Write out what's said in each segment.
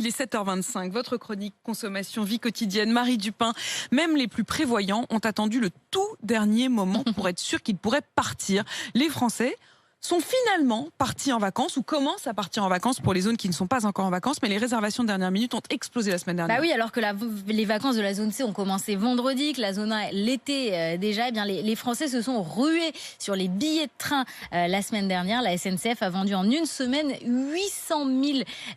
Il est 7h25, votre chronique consommation vie quotidienne, Marie Dupin. Même les plus prévoyants ont attendu le tout dernier moment pour être sûrs qu'ils pourraient partir. Les Français sont finalement partis en vacances ou commencent à partir en vacances pour les zones qui ne sont pas encore en vacances, mais les réservations de dernière minute ont explosé la semaine dernière. Bah oui, alors que les vacances de la zone C ont commencé vendredi, que la zone A l'été déjà, eh bien les Français se sont rués sur les billets de train la semaine dernière. La SNCF a vendu en une semaine 800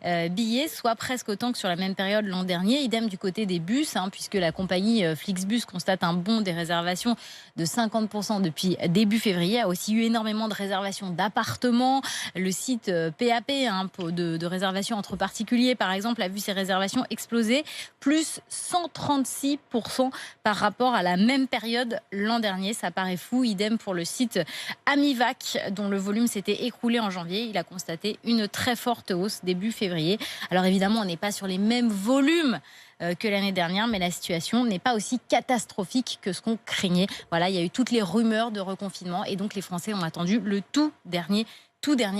000 billets, soit presque autant que sur la même période l'an dernier. Idem du côté des bus, puisque la compagnie Flixbus constate un bond des réservations de 50% depuis début février. A aussi eu énormément de réservations d'appartements. Le site PAP de réservation entre particuliers, par exemple, a vu ses réservations exploser, plus 136% par rapport à la même période l'an dernier. Ça paraît fou. Idem pour le site Amivac, dont le volume s'était écroulé en janvier. Il a constaté une très forte hausse début février. Alors évidemment, on n'est pas sur les mêmes volumes que l'année dernière, mais la situation n'est pas aussi catastrophique que ce qu'on craignait. Voilà, il y a eu toutes les rumeurs de reconfinement et donc les Français ont attendu le tout dernier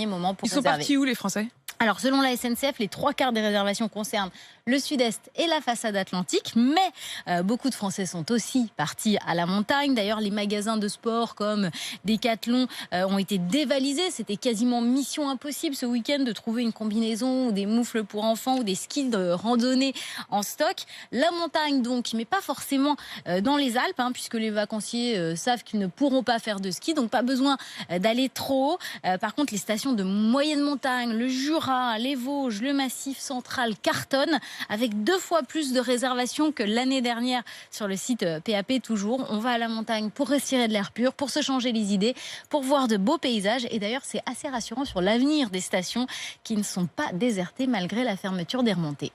moment pour réserver. Ils sont partis où, les Français ? Alors, selon la SNCF, les 3/4 des réservations concernent le sud-est et la façade atlantique, mais beaucoup de Français sont aussi partis à la montagne. D'ailleurs, les magasins de sport comme Decathlon ont été dévalisés. C'était quasiment mission impossible ce week-end de trouver une combinaison ou des moufles pour enfants ou des skis de randonnée en stock. La montagne donc, mais pas forcément dans les Alpes, puisque les vacanciers savent qu'ils ne pourront pas faire de ski, donc pas besoin d'aller trop haut. Par contre, les stations de moyenne montagne, le Jura, les Vosges, le Massif central cartonnent, avec 2 fois plus de réservations que l'année dernière sur le site PAP toujours. On va à la montagne pour respirer de l'air pur, pour se changer les idées, pour voir de beaux paysages. Et d'ailleurs, c'est assez rassurant sur l'avenir des stations qui ne sont pas désertées malgré la fermeture des remontées.